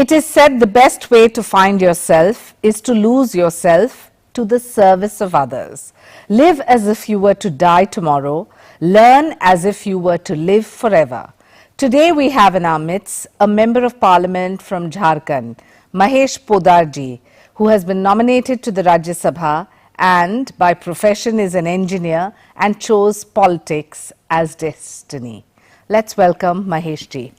It is said the best way to find yourself is to lose yourself to the service of others. Live as if you were to die tomorrow. Learn as if you were to live forever. Today we have in our midst a Member of Parliament from Jharkhand, Mahesh Poddar ji, who has been nominated to the Rajya Sabha and by profession is an engineer and chose politics as destiny. Let's welcome Mahesh ji.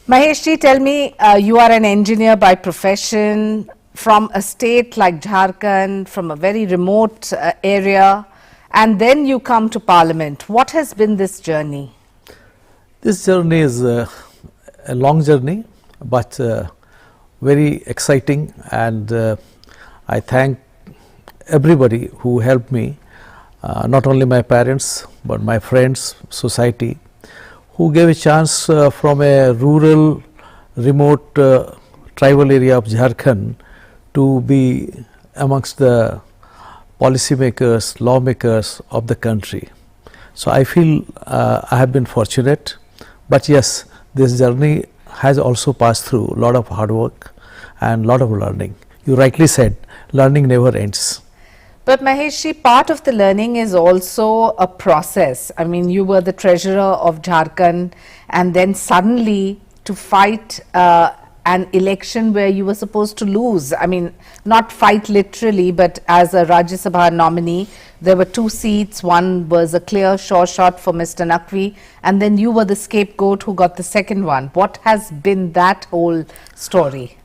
Mahesh ji, tell me, you are an engineer by profession from a state like Jharkhand, from a very remote area, and then you come to Parliament. What has been this journey? This journey is a long journey, but very exciting, and I thank everybody who helped me, not only my parents, but my friends, society, who gave a chance from a rural, remote tribal area of Jharkhand to be amongst the policymakers, lawmakers of the country. So I feel I have been fortunate, but yes, this journey has also passed through a lot of hard work and a lot of learning. You rightly said, learning never ends. But Mahesh ji, part of the learning is also a process. I mean, you were the treasurer of Jharkhand and then suddenly to fight an election where you were supposed to lose. I mean, not fight literally, but as a Rajya Sabha nominee, there were 2 seats. One was a clear sure shot for Mr. Naqvi, and then you were the scapegoat who got the second one. What has been that whole story?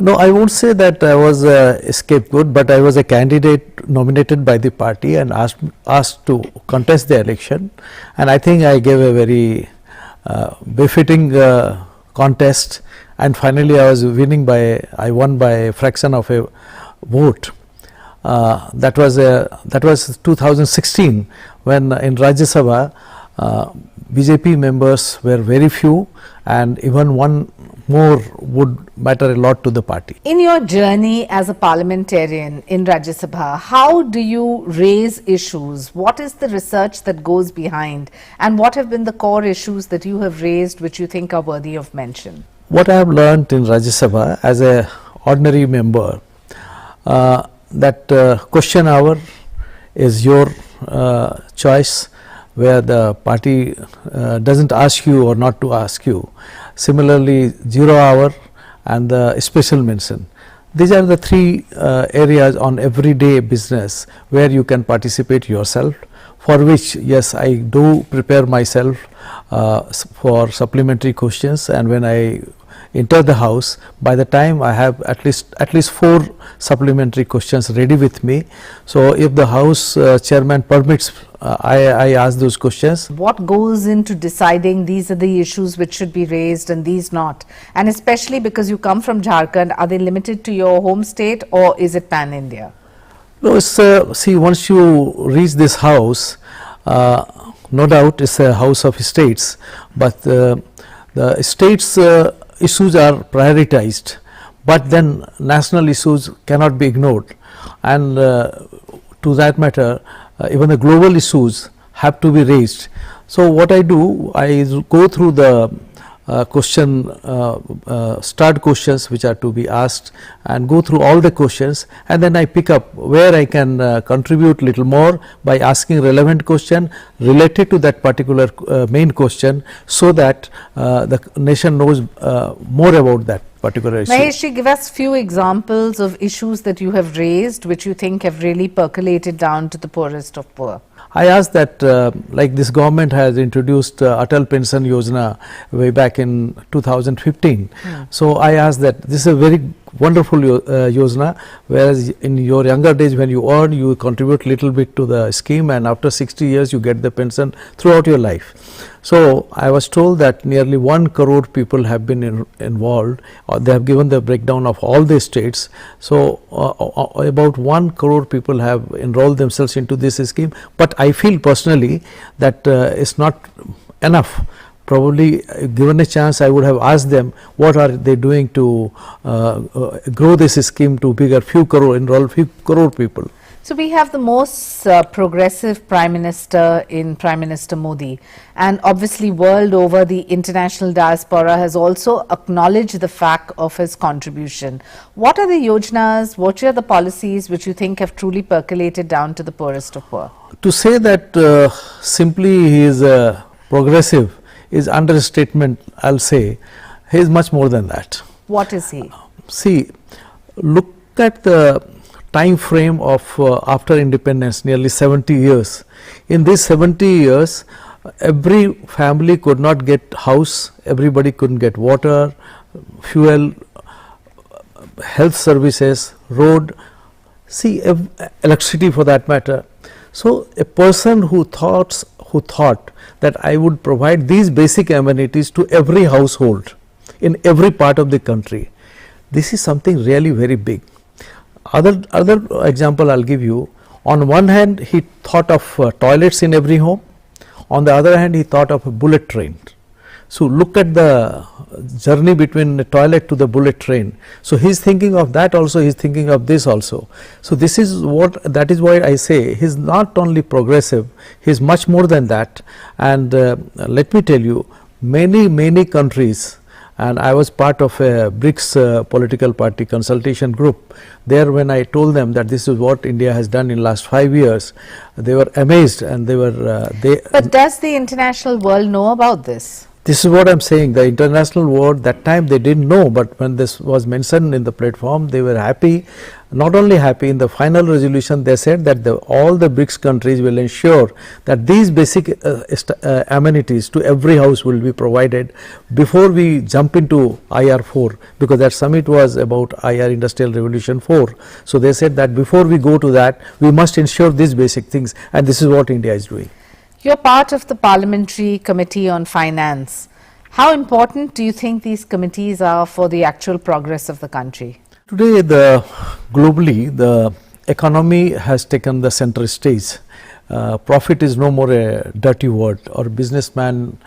No, I won't say that I was a scapegoat, but I was a candidate nominated by the party and asked to contest the election, and I think I gave a very befitting contest, and finally I won by a fraction of a vote. That was 2016, when in Rajya Sabha BJP members were very few, and even one more would matter a lot to the party. In your journey as a parliamentarian in Rajya Sabha, how do you raise issues? What is the research that goes behind, and what have been the core issues that you have raised which you think are worthy of mention? What I have learnt in Rajya Sabha as a ordinary member, that question hour is your choice, where the party doesn't ask you or not to ask you. Similarly, 0 hour and the special mention. These are the 3 areas on everyday business where you can participate yourself, for which yes, I do prepare myself for supplementary questions, and when I enter the house, by the time I have at least 4 supplementary questions ready with me. So if the house chairman permits, I ask those questions. What goes into deciding these are the issues which should be raised and these not? And especially because you come from Jharkhand, are they limited to your home state or is it pan-India? No, it's see, once you reach this house, no doubt it's a house of states, but the states issues are prioritized, but then national issues cannot be ignored, and to that matter even the global issues have to be raised. So what I do, I go through the start questions which are to be asked, and go through all the questions, and then I pick up where I can contribute little more by asking relevant question related to that particular main question, so that the nation knows more about that particular issue. Mahesh, give us few examples of issues that you have raised which you think have really percolated down to the poorest of poor. I asked that like this government has introduced Atal Pension Yojana way back in 2015. So I asked that this is a very wonderful yojana, whereas in your younger days when you earn, you contribute little bit to the scheme, and after 60 years you get the pension throughout your life. So I was told that nearly 1 crore people have been involved, or they have given the breakdown of all the states. So about 1 crore people have enrolled themselves into this scheme, but I feel personally that it's not enough. Probably given a chance, I would have asked them what are they doing to grow this scheme to bigger, enroll few crore people. So we have the most progressive Prime Minister in Prime Minister Modi, and obviously world over the international diaspora has also acknowledged the fact of his contribution. What are the yojanas, what are the policies which you think have truly percolated down to the poorest of poor? To say that simply he is progressive is understatement. I'll say he is much more than that. What is he? See, look at the time frame of after independence, nearly 70 years. In these 70 years, every family could not get house, everybody couldn't get water, fuel, health services, road, see, electricity for that matter. So a person who thought that I would provide these basic amenities to every household in every part of the country, this is something really very big. Other example I'll give you. On one hand, he thought of toilets in every home. On the other hand, he thought of a bullet train. So look at the journey between the toilet to the bullet train. So he's thinking of that also, he's thinking of this also. So this is that is why I say he's not only progressive, he's much more than that. And let me tell you, many countries, and I was part of a BRICS political party consultation group. There, when I told them that this is what India has done in last 5 years, they were amazed, and they were But does the international world know about this? This is what I'm saying. The international world, that time they didn't know, but when this was mentioned in the platform, they were happy. Not only happy, in the final resolution they said that all the BRICS countries will ensure that these basic amenities to every house will be provided before we jump into IR4, because that summit was about IR Industrial Revolution 4. So they said that before we go to that, we must ensure these basic things, and this is what India is doing. You're part of the Parliamentary Committee on Finance. How important do you think these committees are for the actual progress of the country? Today, globally, the economy has taken the center stage. Profit is no more a dirty word, or businessman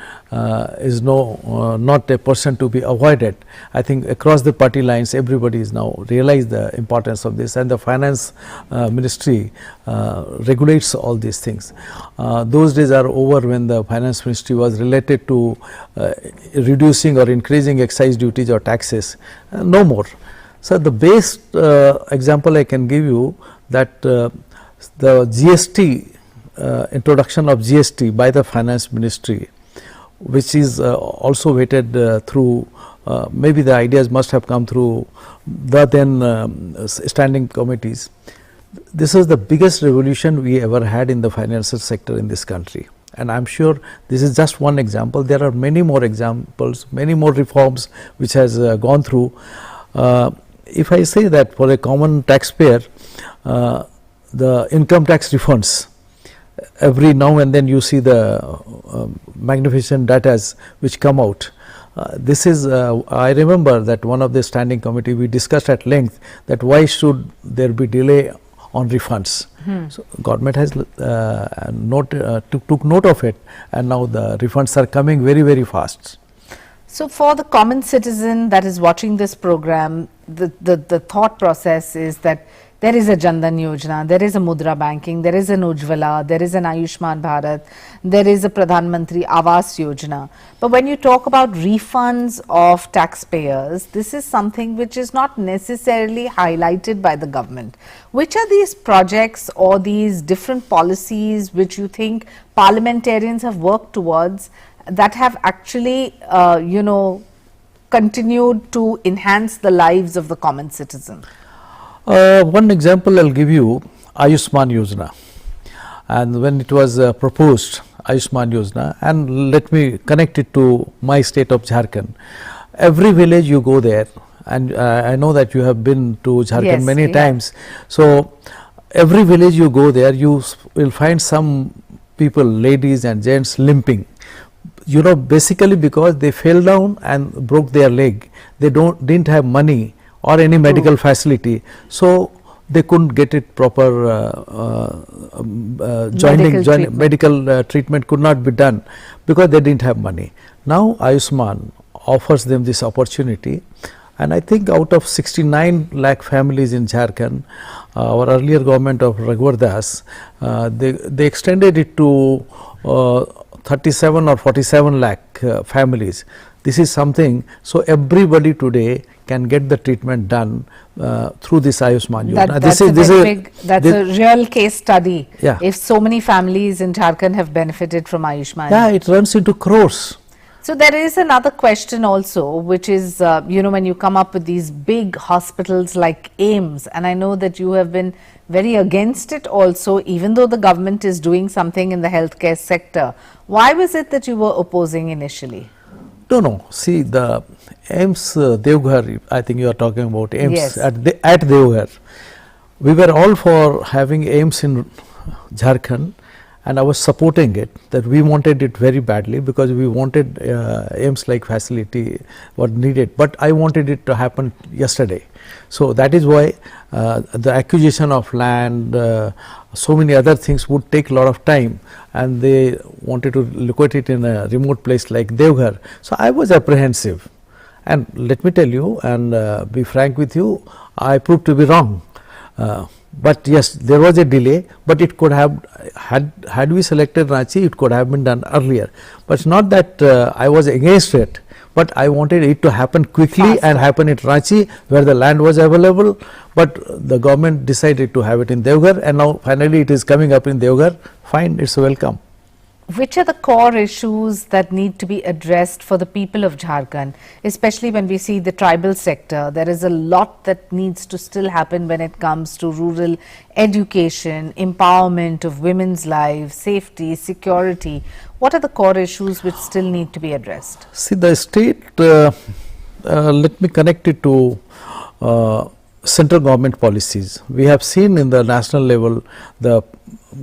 is not a person to be avoided. I think across the party lines, everybody is now realize the importance of this, and the finance ministry regulates all these things. Those days are over when the finance ministry was related to reducing or increasing excise duties or taxes. No more. So the best example I can give you, that the GST, introduction of GST by the finance ministry, which is also weighted through, maybe the ideas must have come through the then standing committees. This is the biggest revolution we ever had in the financial sector in this country, and I am sure this is just one example. There are many more examples, many more reforms which has gone through. If I say that for a common taxpayer, the income tax refunds, every now and then you see the magnificent data which come out. This is, I remember that one of the standing committee we discussed at length that why should there be delay on refunds. So government has took note of it, and now the refunds are coming very fast. So for the common citizen that is watching this program, the thought process is that there is a Jan Dhan Yojana, there is a Mudra Banking, there is an Ujjwala, there is an Ayushman Bharat, there is a Pradhan Mantri Awas Yojana. But when you talk about refunds of taxpayers, this is something which is not necessarily highlighted by the government. Which are these projects or these different policies which you think parliamentarians have worked towards that have actually, continued to enhance the lives of the common citizen? One example I'll give you, Ayushman Yojana, and when it was proposed, Ayushman Yojana, and let me connect it to my state of Jharkhand. Every village you go there, and I know that you have been to Jharkhand many times. So every village you go there, you will find some people, ladies and gents, limping. Basically because they fell down and broke their leg. They didn't have money or any medical facility, so they couldn't get it proper medical treatment could not be done because they didn't have money. Now Ayushman offers them this opportunity. And I think out of 69 lakh families in Jharkhand, our earlier government of Raghuvar Das, they extended it to 37 or 47 lakh families. This is something, so everybody today can get the treatment done through this Ayushman Yojana. That's a real case study. Yeah. If so many families in Jharkhand have benefited from Ayushman. Yeah, it runs into crores. So there is another question also, which is, when you come up with these big hospitals like AIIMS, and I know that you have been very against it also, even though the government is doing something in the healthcare sector. Why was it that you were opposing initially? No. See, the AIIMS Devghar, I think you are talking about AIIMS. Yes. At Devghar. We were all for having AIIMS in Jharkhand, and I was supporting it, that we wanted it very badly because we wanted AIIMS like facility what needed, but I wanted it to happen yesterday. So that is why the acquisition of land, so many other things would take a lot of time, and they wanted to locate it in a remote place like Devghar. So I was apprehensive, and let me tell you and be frank with you, I proved to be wrong. But yes, there was a delay, but it could have, had we selected Ranchi, it could have been done earlier. But it's not that I was against it, but I wanted it to happen quickly faster, and happen at Ranchi where the land was available, but the government decided to have it in Devghar, and now finally it is coming up in Devghar. Fine, it's welcome. Which are the core issues that need to be addressed for the people of Jharkhand, especially when we see the tribal sector? There is a lot that needs to still happen when it comes to rural education, empowerment of women's lives, safety, security. What are the core issues which still need to be addressed? See, the state, let me connect it to central government policies. We have seen in the national level, the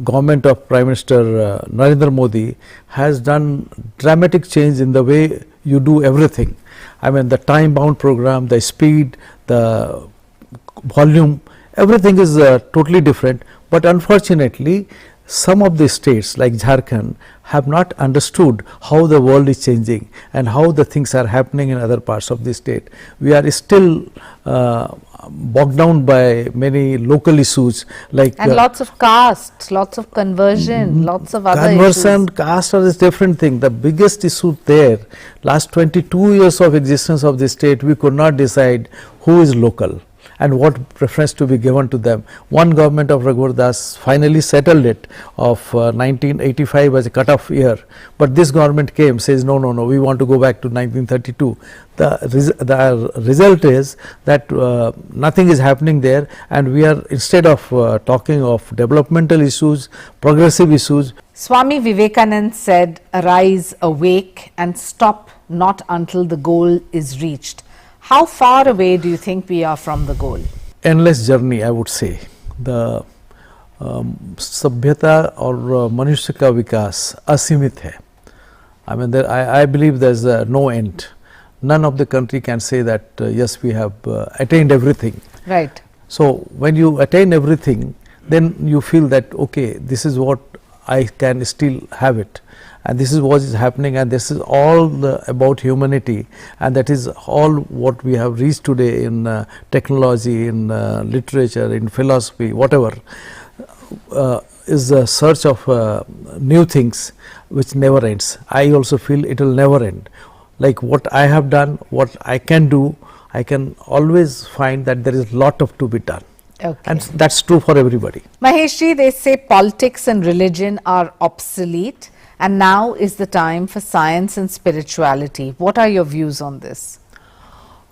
government of Prime Minister Narendra Modi has done dramatic change in the way you do everything. I mean, the time bound program, the speed, the volume, everything is totally different. But unfortunately, some of the states like Jharkhand have not understood how the world is changing and how the things are happening in other parts of the state. We are still bogged down by many local issues like and lots of caste, lots of conversion, lots of other conversion, issues. caste are a different thing. The biggest issue there, last 22 years of existence of the state, we could not decide who is local and what preference to be given to them. One government of Raghuvar Das finally settled it of 1985 as a cut-off year, but this government came, says no, we want to go back to 1932. The result is that nothing is happening there, and we are, instead of talking of developmental issues, progressive issues. Swami Vivekananda said, "Arise, awake and stop not until the goal is reached." How far away do you think we are from the goal? Endless journey, I would say. The सभ्यता और मनुष्य का विकास असीमित है. I mean, I believe there's no end. None of the country can say that yes, we have attained everything. Right. So when you attain everything, then you feel that okay, this is what I can still have it, and this is what is happening, and this is all about humanity, and that is all what we have reached today in technology, in literature, in philosophy, whatever. Is a search of new things which never ends. I also feel it will never end. Like what I have done, what I can do, I can always find that there is a lot of to be done. Okay. And that's true for everybody. Mahesh ji, they say politics and religion are obsolete, and now is the time for science and spirituality. What are your views on this?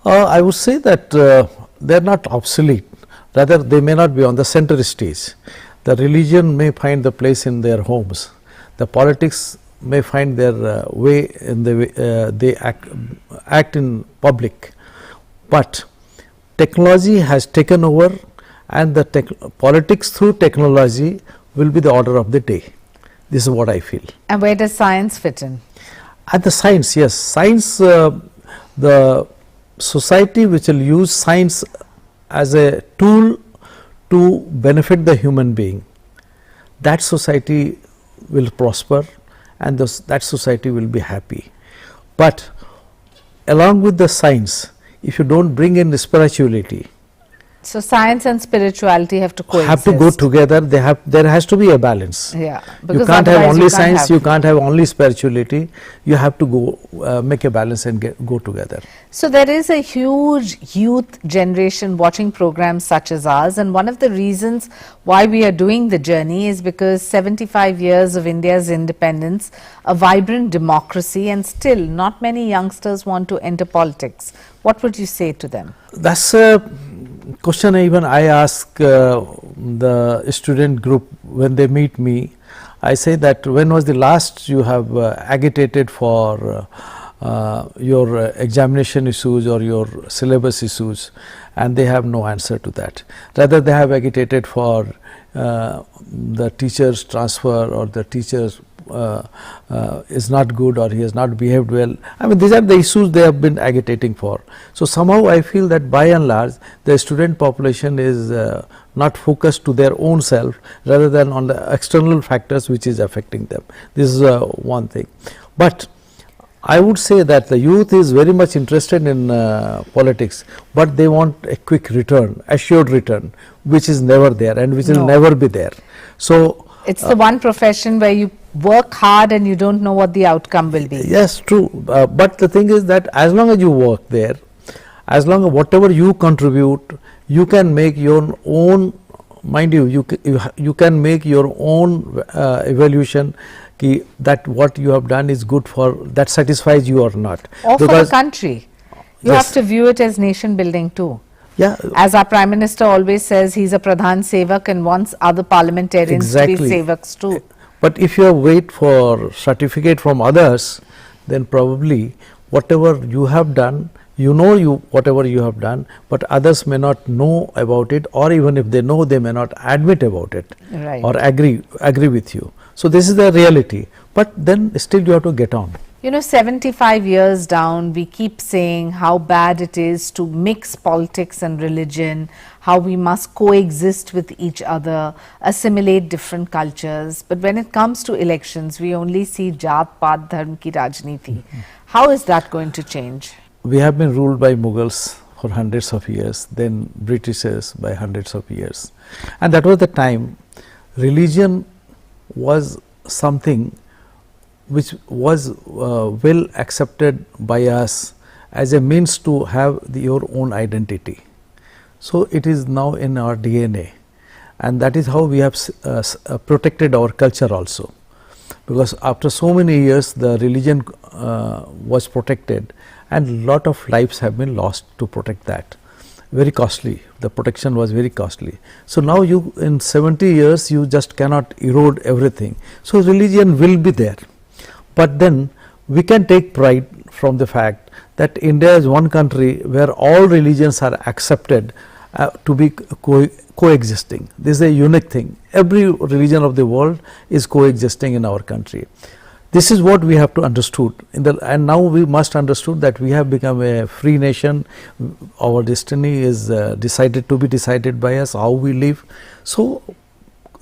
I would say that they are not obsolete. Rather, they may not be on the center stage. The religion may find the place in their homes. The politics may find their way in the way they act in public. But technology has taken over, and the politics through technology will be the order of the day. This is what I feel. And where does science fit in? At the science, yes. Science, the society which will use science as a tool to benefit the human being, that society will prosper, and that society will be happy. But along with the science, if you don't bring in spirituality, So science and spirituality have to coexist. have to go together. There has to be a balance. Yeah, You because can't have otherwise only you can't science, have- you can't have only spirituality. You have to go make a balance and go together. So there is a huge youth generation watching programs such as ours, and one of the reasons why we are doing the journey is because 75 years of India's independence, a vibrant democracy, and still not many youngsters want to enter politics. What would you say to them? That's a question even I ask the student group when they meet me. I say that when was the last you have agitated for your examination issues or your syllabus issues, and they have no answer to that. Rather they have agitated for the teacher's transfer, or the teacher's is not good, or he has not behaved well. I mean, these are the issues they have been agitating for. So somehow I feel that by and large the student population is not focused to their own self, rather than on the external factors which is affecting them. This is one thing. But I would say that the youth is very much interested in politics, but they want a quick return, assured return, which is never there and which will never be there. So it's the one profession where you work hard and you don't know what the outcome will be. yes, true. But the thing is that as long as you work there, as long as whatever you contribute, you can make your own, mind you, you can make your own evaluation that what you have done is good for, that satisfies you or not. Or for the country. You Yes. have to view it as nation building too. Yeah, As our Prime Minister always says, he's a Pradhan Sevak and wants other parliamentarians to be Sevaks too. But if you wait for certificate from others, then probably whatever you have done, whatever you have done, but others may not know about it, or even if they know, they may not admit about it, Right. or agree with you. So this is the reality, but then still you have to get on. You know, 75 years down, we keep saying how bad it is to mix politics and religion, how we must coexist with each other, assimilate different cultures. But when it comes to elections, we only see Jaat, Paat, Dharm ki Rajniti. How is that going to change? We have been ruled by Mughals for hundreds of years, then Britishers by hundreds of years. And that was the time religion was something which was well accepted by us as a means to have your own identity. So it is now in our DNA, and that is how we have protected our culture also, because after so many years the religion was protected, and lot of lives have been lost to protect that. Very costly, the protection was very costly. So now you, in 70 years you just cannot erode everything. So religion will be there, but then we can take pride from the fact that India is one country where all religions are accepted to be coexisting. This is a unique thing. Every religion of the world is coexisting in our country. This is what we have to understood, and now we must understood that we have become a free nation. Our destiny is decided by us, how we live. So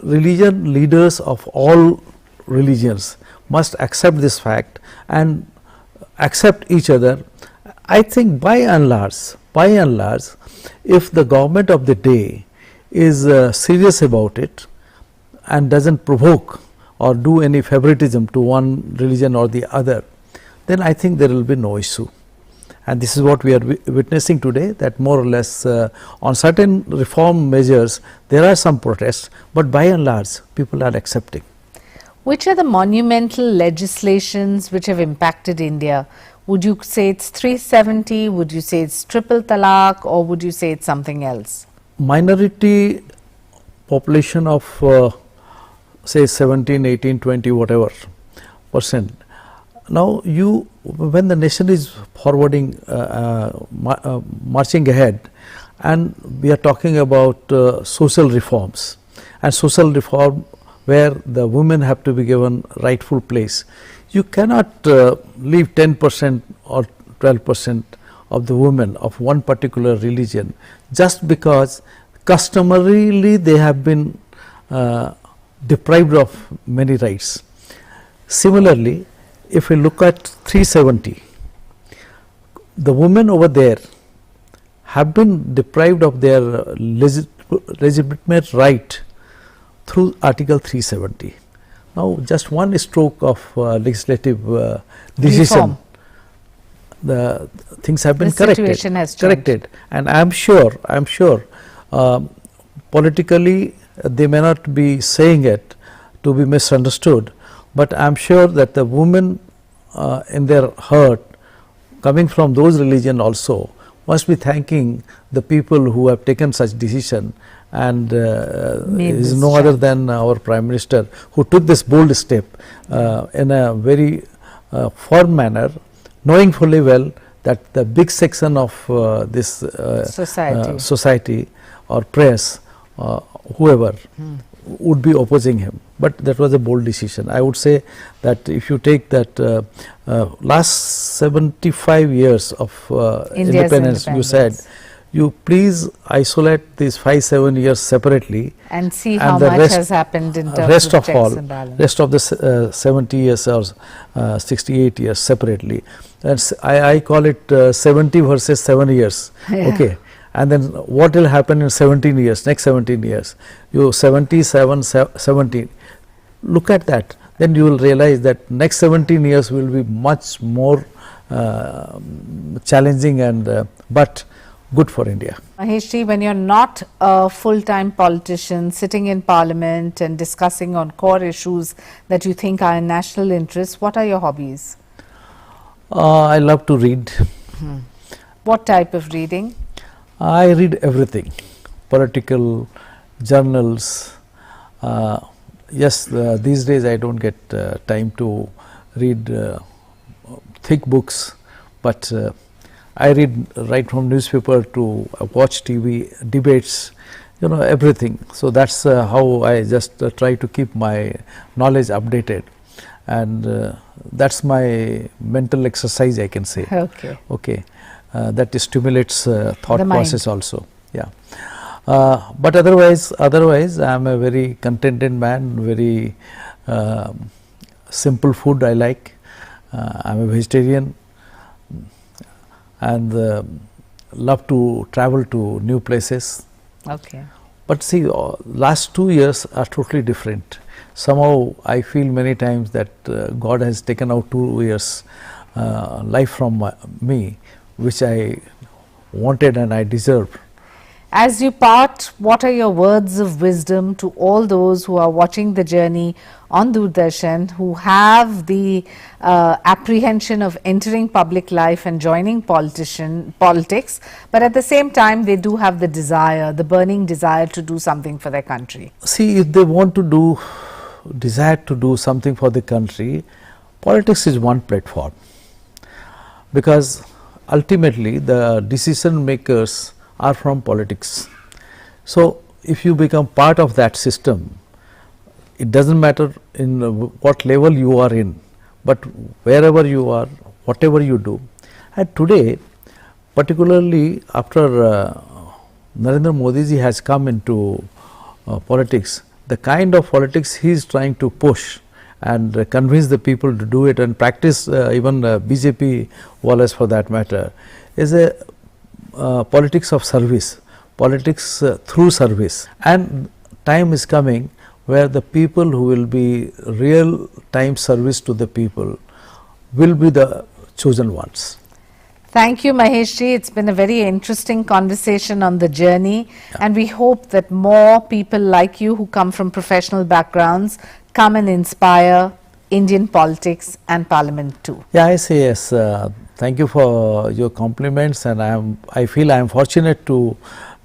religion leaders of all religions must accept this fact and accept each other. I think by and large, if the government of the day is serious about it and doesn't provoke or do any favoritism to one religion or the other, then I think there will be no issue. And this is what we are witnessing today, that more or less on certain reform measures there are some protests, but by and large people are accepting. Which are the monumental legislations which have impacted India? Would you say it's 370, would you say it's triple talaq, or would you say it's something else? Minority population of say 17, 18, 20, whatever percent. Now when the nation is forwarding, marching ahead, and we are talking about social reforms, and social reform where the women have to be given rightful place, you cannot leave 10% or 12% of the women of one particular religion just because customarily they have been deprived of many rights. Similarly, if we look at 370, the women over there have been deprived of their legitimate right through Article 370. Now, just one stroke of legislative decision, Reform. the things have been The situation has changed. corrected, and I am sure, politically they may not be saying it to be misunderstood, but I am sure that the women in their heart, coming from those religion also, must be thanking the people who have taken such decision, and is no other than our Prime Minister, who took this bold step in a very firm manner, knowing fully well that the big section of this society or press, whoever would be opposing him. But that was a bold decision. I would say that if you take that last 75 years of independence, you said, you please isolate these 5-7 years separately and see how much has happened in terms rest of checks all, and balance. rest of the 70 years or 68 years separately. That's I call it 70 versus 7 years. Yeah. Okay. And then what will happen in 17 years, next 17 years? You 77, 17. Look at that. Then you will realize that next 17 years will be much more challenging and but good for India. Mahesh ji, when you're not a full-time politician sitting in Parliament and discussing on core issues that you think are in national interest, what are your hobbies? I love to read. What type of reading? I read everything, political journals. Yes, these days I don't get time to read thick books, but I read right from newspaper to watch TV, debates, everything. So that's how I just try to keep my knowledge updated, and that's my mental exercise, I can say. Okay. Okay. That stimulates thought The mind. process also. Yeah. But otherwise I am a very contented man, very simple food I like. I am a vegetarian and love to travel to new places. Okay. But see, last 2 years are totally different. Somehow I feel many times that God has taken out 2 years life from me, which I wanted and I deserved. As you part, what are your words of wisdom to all those who are watching the journey on Doordarshan, who have the apprehension of entering public life and joining politics, but at the same time they do have the desire, the burning desire to do something for their country? See, if they want to desire to do something for the country, politics is one platform, because ultimately the decision makers are from politics. So if you become part of that system, it doesn't matter in what level you are in, but wherever you are, whatever you do. And today, particularly after Narendra Modi ji has come into politics, the kind of politics he is trying to push and convince the people to do it and practice, even BJP wallahs for that matter, is a politics of service, politics through service. And time is coming where the people who will be real time service to the people will be the chosen ones. Thank you, Mahesh ji. It's been a very interesting conversation on the journey, and we hope that more people like you who come from professional backgrounds come and inspire Indian politics and Parliament too. Yeah, I say yes. Thank you for your compliments, and I feel I am fortunate to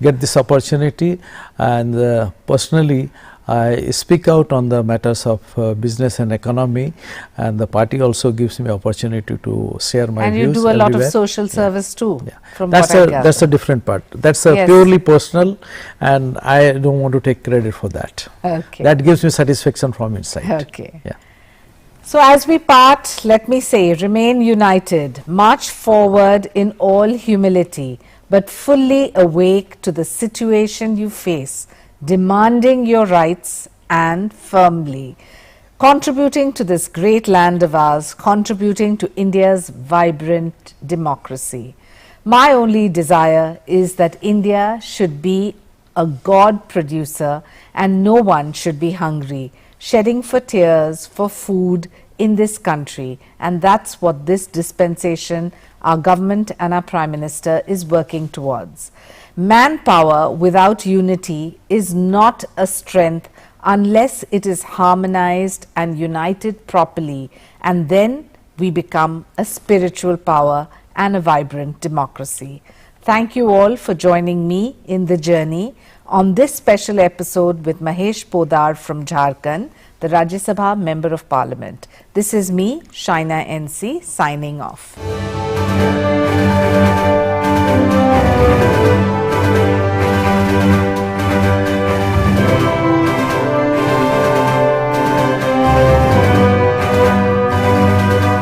get this opportunity, and personally I speak out on the matters of business and economy, and the party also gives me opportunity to share my views. And you do a lot everywhere. of social service too. Yeah. From That's what I gather. that's a different part. That's Yes. purely personal, and I don't want to take credit for that. Okay. That gives me satisfaction from inside. Okay. Yeah. So as we part, let me say, remain united, march forward in all humility, but fully awake to the situation you face, demanding your rights and firmly contributing to this great land of ours, contributing to India's vibrant democracy. My only desire is that India should be a God producer and no one should be hungry, shedding for tears for food in this country. And that's what this dispensation, our government and our Prime Minister is working towards. Manpower without unity is not a strength unless it is harmonized and united properly, and then we become a spiritual power and a vibrant democracy. Thank you all for joining me in the journey on this special episode with Mahesh Poddar from Jharkhand, the Rajya Sabha Member of Parliament. This is me, Shaina NC, signing off.